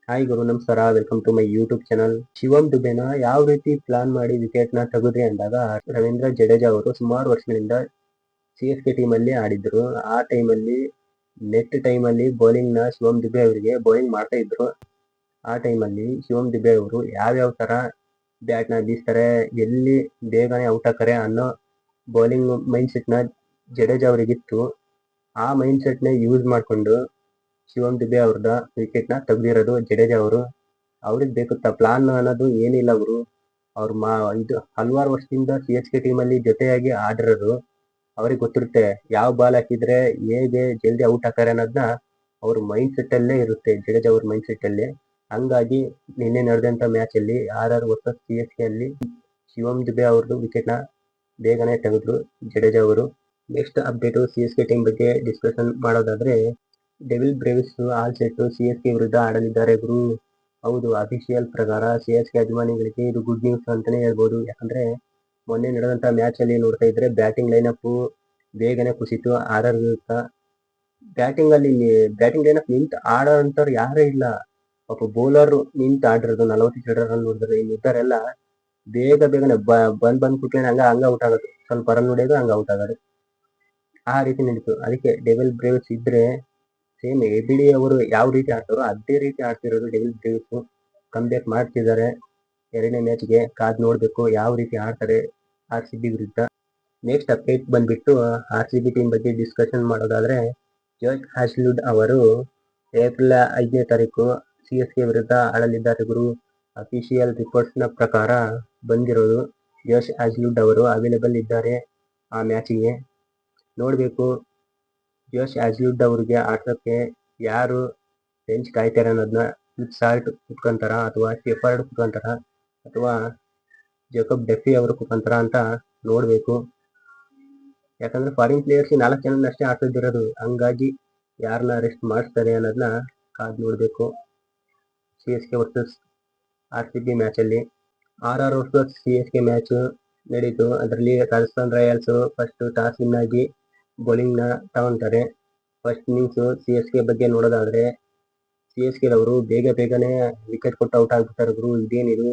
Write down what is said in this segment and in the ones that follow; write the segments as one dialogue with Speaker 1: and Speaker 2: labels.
Speaker 1: Hi ಗುರು, ನಮಸ್ಕಾರ. Welcome to my YouTube channel. Shivam ದುಬೆನ ಯಾವ ರೀತಿ ಪ್ಲಾನ್ ಮಾಡಿ ವಿಕೆಟ್ ನ ತೆಗೆದ್ರಿ ಅಂದಾಗ ರವೀಂದ್ರ ಜಡೇಜಾ ಅವರು ಸುಮಾರು ವರ್ಷಗಳಿಂದ CSK ಟೀಮ್ ಅಲ್ಲಿ ಆಡಿದ್ರು. ಆ ಟೈಮಲ್ಲಿ ನೆಟ್ ಟೈಮಲ್ಲಿ ಬೌಲಿಂಗ್ ನ ಶಿವಮ್ ದುಬೆ ಅವರಿಗೆ ಬೌಲಿಂಗ್ ಮಾಡ್ತಾ ಇದ್ರು. ಆ ಟೈಮಲ್ಲಿ ಶಿವಮ್ ದುಬೆ ಅವರು ಯಾವ್ಯಾವ ತರ ಬ್ಯಾಟ್ ನ ಬೀಸ್ತಾರೆ, ಎಲ್ಲಿ ಬೇಗನೆ ಔಟ್ ಹಾಕರೆ ಅನ್ನೋ ಬೌಲಿಂಗ್ ಮೈಂಡ್ ಸೆಟ್ ನ ಜಡೇಜಾ ಅವರಿಗಿತ್ತು. ಆ ಮೈಂಡ್ ಸೆಟ್ ನ ಯೂಸ್ ಮಾಡ್ಕೊಂಡು ಶಿವಮ್ ದುಬೆ ಅವ್ರದ ವಿಕೆಟ್ ನ ತೆಗ್ದಿರೋದು ಜಡೇಜಾ ಅವರು. ಅವ್ರಿಗೆ ಬೇಕುತ್ತಾ ಪ್ಲಾನ್ ಅನ್ನೋದು ಏನಿಲ್ಲ ಗುರು. ಅವ್ರು ಇದು ಹಲವಾರು ವರ್ಷದಿಂದ CSK ಟೀಮ್ ಅಲ್ಲಿ ಜೊತೆಯಾಗಿ ಆಡಿರೋರು. ಅವ್ರಿಗೆ ಗೊತ್ತಿರುತ್ತೆ ಯಾವ ಬಾಲ್ ಹಾಕಿದ್ರೆ ಹೇಗೆ ಜಲ್ದಿ ಔಟ್ ಹಾಕಾರೆ ಅನ್ನೋದನ್ನ ಅವ್ರ ಮೈಂಡ್ ಸೆಟ್ ಅಲ್ಲೇ ಇರುತ್ತೆ, ಜಡೇಜಾ ಅವ್ರ ಮೈಂಡ್ ಸೆಟ್ ಅಲ್ಲಿ. ಹಂಗಾಗಿ ನಿನ್ನೆ ನಡೆದಂತ ಮ್ಯಾಚ್ ಅಲ್ಲಿ RR ವರ್ಸಸ್ CSK ಅಲ್ಲಿ ಶಿವಮ್ ದುಬೆ ಅವ್ರದ್ದು ವಿಕೆಟ್ ನ ಬೇಗನೆ ತೆಗೆದ್ರು ಜಡೇಜಾ ಅವರು. ನೆಕ್ಸ್ಟ್ ಅಪ್ಡೇಟ್ CSK ಟೀಮ್ ಬಗ್ಗೆ ಡಿಸ್ಕಷನ್ ಮಾಡೋದಾದ್ರೆ, devil Braves all set CSK ವಿರುದ್ಧ ಆಡಲಿದ್ದಾರೆ ಗುರು. ಹೌದು, ಅಫಿಷಿಯಲ್ ಪ್ರಕಾರ CSK ಅಭಿಮಾನಿಗಳಿಗೆ ಇದು ಗುಡ್ ನ್ಯೂಸ್ ಅಂತಾನೆ ಹೇಳ್ಬೋದು. ಯಾಕಂದ್ರೆ ಮೊನ್ನೆ ನಡೆದಂತ ಮ್ಯಾಚ್ ಅಲ್ಲಿ ನೋಡ್ತಾ ಇದ್ರೆ ಬ್ಯಾಟಿಂಗ್ ಲೈನಪ್ ಬೇಗನೆ ಕುಸಿತು RR ವಿರುದ್ಧ. ಬ್ಯಾಟಿಂಗ್ ಲೈನಪ್ ನಿಂತು ಆಡೋ ಅಂತವ್ರು ಯಾರೇ ಇಲ್ಲ. ಪಾಪ ಬೌಲರ್ ನಿಂತು ಆಡಿರೋದು 42 ರನ್ ನೋಡಿದ್ರೆ, ಇನ್ನಿದ್ದರೆಲ್ಲ ಬೇಗನೆ ಬಂದ್ ಕುಟ್ಲೇನೆ ಹಂಗ ಔಟ್ ಆಗೋದು, ಸ್ವಲ್ಪ ರನ್ ಹೊಡೆಯೋದು ಹಂಗ ಔಟ್ ಆಗೋದು. ಆ ರೀತಿ ನಡೀತು. ಅದಕ್ಕೆ ಡೆವಿಲ್ ಬ್ರೇವ್ಸ್ ಇದ್ರೆ ಸೇಮ್ ABD ಅವರು ಯಾವ ರೀತಿ ಆಡ್ತಾರೋ ಅದೇ ರೀತಿ ಆಡ್ತಿರೋದು ಡೆವಿಲ್ ಬ್ರೇವ್ಸ್. ಕಮ್ಬ್ಯಾಕ್ ಮಾಡ್ತಿದ್ದಾರೆ ಎರಡನೇ ಮ್ಯಾಚ್ಗೆ. ಕಾದ್ ನೋಡ್ಬೇಕು ಯಾವ ರೀತಿ ಆಡ್ತಾರೆ RCB ವಿರುದ್ಧ. ನೆಕ್ಸ್ಟ್ ಅಪ್ಡೇಟ್ ಬಂದ್ಬಿಟ್ಟು RCB ಟೀಮ್ ಬಗ್ಗೆ ಡಿಸ್ಕಷನ್ ಮಾಡೋದಾದ್ರೆ, ಜೋಶ್ ಹ್ಯಾಸ್ಲ್ವುಡ್ ಅವರು ಏಪ್ರಿಲ್ 5ನೇ ತಾರೀಕು CSK ವಿರುದ್ಧ ಆಡಲಿದ್ದಾರೆ ಗುರು. ಅಫಿಷಿಯಲ್ ರಿಪೋರ್ಟ್ಸ್ ನ ಪ್ರಕಾರ ಬಂದಿರೋದು ಜೋಶ್ ಹ್ಯಾಸ್ಲ್ವುಡ್ ಅವರು ಅವೈಲೇಬಲ್ ಇದ್ದಾರೆ ಆ ಮ್ಯಾಚಿಗೆ. ನೋಡ್ಬೇಕು ಜೋಶ್ ಹ್ಯಾಸ್ಲ್ವುಡ್ ಅವ್ರಿಗೆ ಆಡ್ಸೋಕೆ ಯಾರು ಬೆಂಚ್ ಕಾಯ್ತಾರೆ ಅನ್ನೋದನ್ನ. ಸಾಲ್ಟ್ ಕುತ್ಕೊಂತಾರ ಅಥವಾ ಶೆಫರ್ಡ್ ಕುತ್ಕೊಂತಾರ ಅಥವಾ ಜೇಕಬ್ ಡೆಫಿ ಅವರು ಕುತ್ಕೊಂತಾರ ಅಂತ ನೋಡ್ಬೇಕು. ಯಾಕಂದ್ರೆ ಫಾರಿನ್ ಪ್ಲೇಯರ್ಸ್ 4 ಜನ ಅಷ್ಟೇ ಆಡ್ತಿರೋದು. ಹಂಗಾಗಿ ಯಾರನ್ನ ರೆಸ್ಟ್ ಮಾಡಿಸ್ತಾರೆ ಅನ್ನೋದನ್ನ ಕಾದ್ ನೋಡ್ಬೇಕು. CSK ವರ್ಸಸ್ RCB ಮ್ಯಾಚ್ ಅಲ್ಲಿ RR ವರ್ಸಸ್ CSK ಮ್ಯಾಚ್ ನಡೀತು. ಅದರಲ್ಲಿ Rajasthan Royals first toss win ಆಗಿ ಬೌಲಿಂಗ್ ನ ತಗೊಂತಾರೆ. ಫಸ್ಟ್ ಇನ್ನಿಂಗ್ಸ್ CSK ಬಗ್ಗೆ ನೋಡೋದಾದ್ರೆ, CSK ಅವರು ಬೇಗನೆ ವಿಕೆಟ್ ಕೊಟ್ಟು ಔಟ್ ಆಗ್ಬಿಡ್ತಾರೆ ಗುರು. ಇದೇನಿದು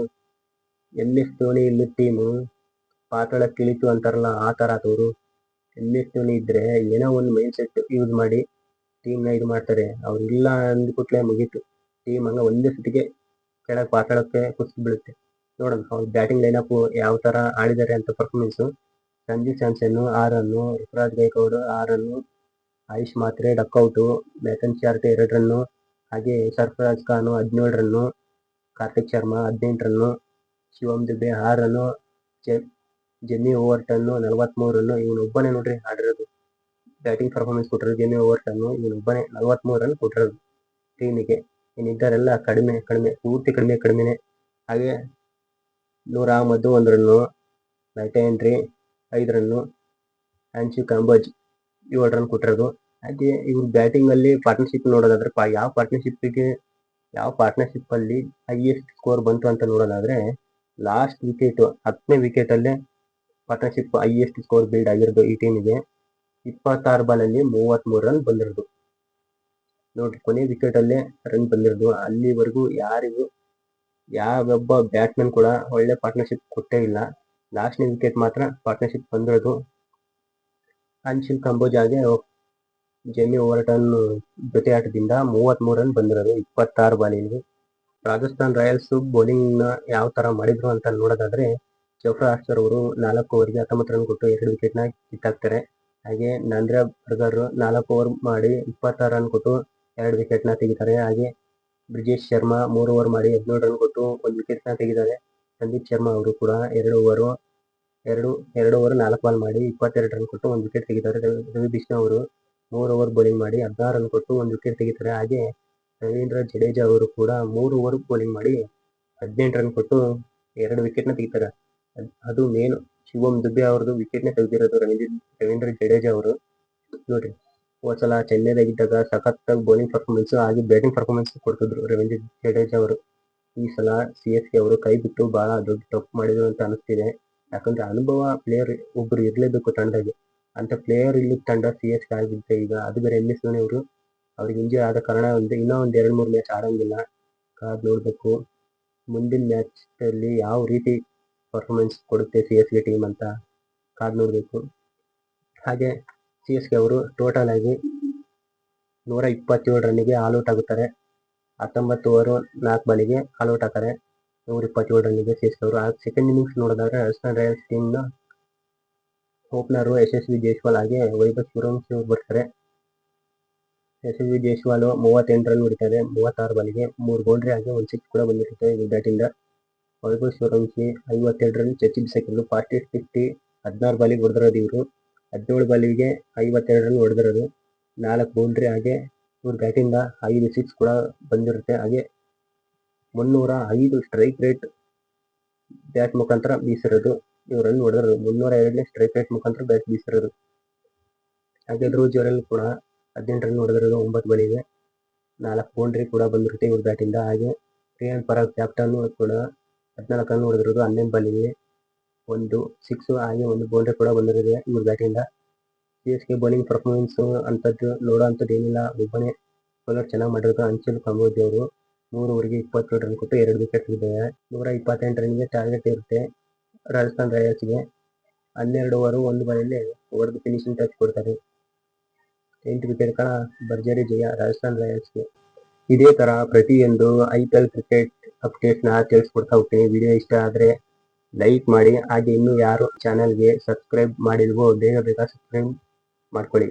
Speaker 1: MS ಧೋನಿ ಇಲ್ಲ ಟೀಮು ಪಾತಾಳಕ್ಕೆ ಇಳಿತು ಅಂತಾರಲ್ಲ, ಆ ತರ ಆದವರು. MS ಧೋನಿ ಇದ್ರೆ ಏನೋ ಒಂದು ಮೈಂಡ್ ಸೆಟ್ ಯೂಸ್ ಮಾಡಿ ಟೀಮ್ ನ ಇದು ಮಾಡ್ತಾರೆ. ಅವ್ರು ಇಲ್ಲ ಅಂದ್ಬಿಟ್ಲೆ ಮುಗೀತು, ಟೀಮ್ ಹಂಗ ಒಂದೇ ಸತಿಗೆ ಕೆಳಗೆ ಪಾತಾಳಕ್ಕೆ ಕುಸಿದು ಬೀಳುತ್ತೆ. ನೋಡೋಣ ಅವ್ರ ಬ್ಯಾಟಿಂಗ್ ಲೈನಪ್ ಯಾವ ತರ ಆಡಿದ್ದಾರೆ ಅಂತ performance. Sanju Samson 6 run, Ruturaj Gaikwad 6 run, Ayush Mhatre duck out, Matthew Short 2 run, ಹಾಗೆ Sarfaraz Khan 17 run, Kartik Sharma 18 run, Shivam Dube 6 run, Jamie Overton 43 run. ಇವನೊಬ್ಬನೇ ನೋಡ್ರಿ ಆಡಿರೋದು ಬ್ಯಾಟಿಂಗ್ ಪರ್ಫಾರ್ಮೆನ್ಸ್ ಕೊಟ್ಟಿರೋದು. ಜೆಮ್ಮಿ ಓವರ್ಟನ್ ಇವನೊಬ್ಬನೇ 43 ರನ್ ಕೊಟ್ಟಿರೋದು ಟೀಮಿಗೆ. ಇನ್ನಿದ್ದರೆಲ್ಲ ಕಡಿಮೆ ಪೂರ್ತಿ ಕಡಿಮೆನೆ. ಹಾಗೆ Noor Ahmad 1 run, Matt Henry 5 run, Anshul Kamboj 7 run ಕೊಟ್ಟಿರೋದು. ಹಾಗೆ ಇವ್ರ ಬ್ಯಾಟಿಂಗ್ ಅಲ್ಲಿ ಪಾರ್ಟ್ನರ್ಶಿಪ್ ನೋಡೋದಾದ್ರೆ, ಯಾವ ಪಾರ್ಟ್ನರ್ಶಿಪ್ ಅಲ್ಲಿ ಹೈಯೆಸ್ಟ್ ಸ್ಕೋರ್ ಬಂತು ಅಂತ ನೋಡೋದಾದ್ರೆ, ಲಾಸ್ಟ್ ವಿಕೆಟ್ 10ನೇ ವಿಕೆಟ್ ಅಲ್ಲೇ ಪಾರ್ಟ್ನರ್ಶಿಪ್ ಹೈಯೆಸ್ಟ್ ಸ್ಕೋರ್ ಬಿಲ್ಡ್ ಆಗಿರೋದು ಈ ಟೀಮಿಗೆ. 26 ಬಾಲಲ್ಲಿ 33 ರನ್ ಬಂದಿರೋದು ನೋಡ್ರಿ. ಕೊನೆ ವಿಕೆಟ್ ಅಲ್ಲೇ ರನ್ ಬಂದಿರೋದು. ಅಲ್ಲಿವರೆಗೂ ಯಾವೊಬ್ಬ ಬ್ಯಾಟ್ಸ್ಮನ್ ಕೂಡ ಒಳ್ಳೆ ಪಾರ್ಟ್ನರ್ಶಿಪ್ ಕೊಟ್ಟೇ ಇಲ್ಲ. ಲಾಸ್ಟ್ನೇ ವಿಕೆಟ್ ಮಾತ್ರ ಪಾರ್ಟ್ನರ್ಶಿಪ್ ಬಂದಿರೋದು. ಅನ್ಶುಲ್ ಕಂಬೋಜ್ ಹಾಗೆ ಜೆಮ್ಮಿ ಓವರ್ಟನ್ ಜೊತೆ ಆಟದಿಂದ 33 ರನ್ ಬಂದಿರೋದು 26 ಬಾಲಿಗೆ. ರಾಜಸ್ಥಾನ್ ರಾಯಲ್ಸ್ ಬೌಲಿಂಗ್ ನ ಯಾವ ತರ ಮಾಡಿದ್ರು ಅಂತ ನೋಡೋದಾದ್ರೆ, ಜಫ್ರಾ ಆರ್ಚರ್ ಅವರು 4 ಓವರ್ಗೆ 19 ರನ್ ಕೊಟ್ಟು 2 ವಿಕೆಟ್ ನ ಕಿತ್ತಾಕ್ತಾರೆ. ಹಾಗೆ ನಾಂದ್ರ ಬರ್ಗರ್ 4 ಓವರ್ ಮಾಡಿ 26 ರನ್ ಕೊಟ್ಟು 2 ವಿಕೆಟ್ ನ ತೆಗಿತಾರೆ. ಹಾಗೆ ಬ್ರಿಜೇಶ್ ಶರ್ಮಾ 3 ಓವರ್ ಮಾಡಿ 17 ರನ್ ಕೊಟ್ಟು 1 ವಿಕೆಟ್ ನ ತೆಗಿತಾರೆ. ಸಂದೀಪ್ ಶರ್ಮಾ ಅವರು ಕೂಡ 2 ಓವರ್ 4 ಬಾಲ್ ಮಾಡಿ 22 ರನ್ ಕೊಟ್ಟು 1 ವಿಕೆಟ್ ತೆಗಿತಾರೆ. ರವಿ ಬಿಷ್ಣು ಅವರು 3 ಓವರ್ ಬೌಲಿಂಗ್ ಮಾಡಿ 16 ರನ್ ಕೊಟ್ಟು 1 ವಿಕೆಟ್ ತೆಗಿತಾರೆ. ಹಾಗೆ ರವೀಂದ್ರ ಜಡೇಜಾ ಅವರು ಕೂಡ 3 ಓವರ್ ಬೌಲಿಂಗ್ ಮಾಡಿ 18 ರನ್ ಕೊಟ್ಟು 2 ವಿಕೆಟ್ ನ ತೆಗಿತಾರೆ. ಅದು ಮೇನ್ ಶಿವಮ್ ದುಬೆ ಅವ್ರದ್ದು ವಿಕೆಟ್ ನ ತೆಗೆದಿರೋದು ರವೀಂದ್ರ ಜಡೇಜಾ ಅವರು. ನೋಡ್ರಿ, ಹೋದ ಸಲ ಚೆನ್ನೈದಾಗಿದ್ದಾಗ ಸಖತ್ತಾಗಿ ಬೌಲಿಂಗ್ ಪರ್ಫಾರ್ಮೆನ್ಸ್ ಹಾಗೆ ಬ್ಯಾಟಿಂಗ್ ಪರ್ಫಾರ್ಮೆನ್ಸ್ ಕೊಡ್ತಿದ್ರು ರವೀಂದ್ರ ಜಡೇಜಾ ಅವರು. ಈ ಸಲ CSK ಅವರು ಕೈ ಬಿಟ್ಟು ಬಹಳ ದೊಡ್ಡ ತಪ್ಪು ಮಾಡಿದ್ರು ಅಂತ ಅನಿಸ್ತಿದೆ. ಯಾಕಂದ್ರೆ ಅನುಭವ ಪ್ಲೇಯರ್ ಒಬ್ರು ಇರ್ಲೇಬೇಕು ತಂಡಗೆ. ಅಂತ ಪ್ಲೇಯರ್ ಇಲ್ಲಿ ತಂಡ CSK ಆಗಿರುತ್ತೆ ಈಗ. ಅದು ಬೇರೆ MS ಧೋನಿ ಅವರು ಅವ್ರಿಗೆ ಇಂಜರಿ ಆದ ಕಾರಣ ಇನ್ನೂ ಒಂದ್ 2-3 ಮ್ಯಾಚ್ ಆಡಂಗಿಲ್ಲ. ಕಾದ್ ನೋಡಬೇಕು. ಮುಂದಿನ ಮ್ಯಾಚಲ್ಲಿ ಯಾವ ರೀತಿ ಪರ್ಫಾರ್ಮೆನ್ಸ್ ಕೊಡುತ್ತೆ CSK ಟೀಮ್ ಅಂತ ಕಾದ್ ನೋಡಬೇಕು. ಹಾಗೆ CSK ಅವರು ಟೋಟಲ್ ಆಗಿ 127 ರನ್ನಿಗೆ ಆಲ್ಔಟ್ ಆಗುತ್ತಾರೆ. 19 ಓವರ್ 4 ಬಾಲಿಗೆ ಆಲ್ಔಟ್ ಆಗ್ತಾರೆ 127 ರನ್ನಿಗೆ CSK ಅವರು. ಸೆಕೆಂಡ್ ಇನ್ನಿಂಗ್ಸ್ ನೋಡೋದಾದ್ರೆ ರಾಜಸ್ಥಾನ್ ರಾಯಲ್ಸ್ ಟೀಮ್ನ ಓಪನರು ಯಶಸ್ವಿ ಜೈಸ್ವಾಲ್ ಹಾಗೆ ವೈಭವ್ ಸೂರ್ಯವಂಶಿ ಅವರು ಬರ್ತಾರೆ. ಯಶಸ್ವಿ ಜೈಸ್ವಾಲ್ 38 ರನ್ ಹೊಡಿತಾರೆ 36 ಬಾಲಿಗೆ, 3 ಬೌಂಡ್ರಿ ಹಾಗೆ 1 ಸಿಕ್ಸ್ ಕೂಡ ಬಂದಿರುತ್ತೆ ಇವ್ರ ಬ್ಯಾಟಿಂದ. ವೈಭವ್ ಸೂರ್ಯವಂಶಿ 52 ರನ್ ಚಚ್ಚಿ ಬಿಸಾಕಿದ್ರು 40-50, 16 ಬಾಲಿಗೆ ಹೊಡೆದಿರೋದು ಇವರು. 17 ಬಾಲಿಗೆ 52 ರನ್ ಹೊಡೆದಿರೋದು, 4 ಬೌಂಡ್ರಿ ಹಾಗೆ ಇವ್ರ ಬ್ಯಾಟಿಂದ 5 ಸಿಕ್ಸ್ ಕೂಡ ಬಂದಿರುತ್ತೆ. ಹಾಗೆ 305 ಸ್ಟ್ರೈಕ್ ರೇಟ್ ಬ್ಯಾಟ್ ಮುಖಾಂತರ ಬೀಸಿರೋದು ಇವ್ರು ರನ್ ಹೊಡೆದಿರೋದು. 302ನೇ ಸ್ಟ್ರೈಕ್ ರೇಟ್ ಮುಖಾಂತರ ಬ್ಯಾಟ್ ಬೀಸಿರೋದು. ಹಾಗೆ ಧ್ರುವ್ ಜುರೆಲ್ ಕೂಡ 18 ರನ್ ಹೊಡೆದಿರೋದು 9 ಬಾಲಿಗೆ, 4 ಬೌಂಡ್ರಿ ಕೂಡ ಬಂದಿರುತ್ತೆ ಇವ್ರ ಬ್ಯಾಟಿಂದ. ಹಾಗೆ ರಿಯಾನ್ ಪರಾಗ್ ಕ್ಯಾಪ್ಟನ್ ಕೂಡ 14 ರನ್ ಹೊಡೆದಿರೋದು 11 ಬಾಲಿಗೆ, 1 ಸಿಕ್ಸ್ ಹಾಗೆ 1 ಬೌಂಡ್ರಿ ಕೂಡ ಬಂದಿರೋದು ಇವ್ರ ಬ್ಯಾಟಿಂದ. CSK ಬೌಲಿಂಗ್ ಪರ್ಫಾರ್ಮೆನ್ಸ್ ಅಂತದ್ದು ನೋಡೋ ಅಂಥದ್ದು ಏನಿಲ್ಲ. ಒಬ್ಬನೇ ಬೌಲರ್ ಚೆನ್ನಾಗಿ ಮಾಡಿರೋದು ಅಂಚಲ್ ಕಾಂಬೋಜಿ ಅವರು. 3 ಓವರ್ಗೆ 27 ರನ್ ಕೊಟ್ಟು 2 ವಿಕೆಟ್ ತೆಗೆದಿದ್ದಾರೆ. 128 ರನ್ಗೆ ಟಾರ್ಗೆಟ್ ಇರುತ್ತೆ ರಾಜಸ್ಥಾನ್ ರಾಯಲ್ಸ್ಗೆ. 12 ಓವರ್ 1 ಬಾಲಲ್ಲಿ ಹೊಡೆದು ಫಿನಿಶಿಂಗ್ ಟಚ್ ಕೊಡ್ತಾರೆ. 8 ವಿಕೆಟ್ಗಳ ಭರ್ಜರಿ ಜಯ ರಾಜಸ್ಥಾನ್ ರಾಯಲ್ಸ್ಗೆ. ಇದೇ ತರ ಪ್ರತಿಯೊಂದು IPL ಕ್ರಿಕೆಟ್ ಅಪ್ಡೇಟ್ನ ತಿಳಿಸ್ಕೊಡ್ತಾ ಹೋಗ್ತೀನಿ. ವಿಡಿಯೋ ಇಷ್ಟ ಆದರೆ ಲೈಕ್ ಮಾಡಿ. ಹಾಗೆ ಇನ್ನೂ ಯಾರು ಚಾನಲ್ಗೆ ಸಬ್ಸ್ಕ್ರೈಬ್ ಮಾಡಿಲ್ವೋ ಬೇಗ ಸಬ್ಸ್ಕ್ರೈಬ್ ಮಾಡ್ಕೊಳ್ಳಿ.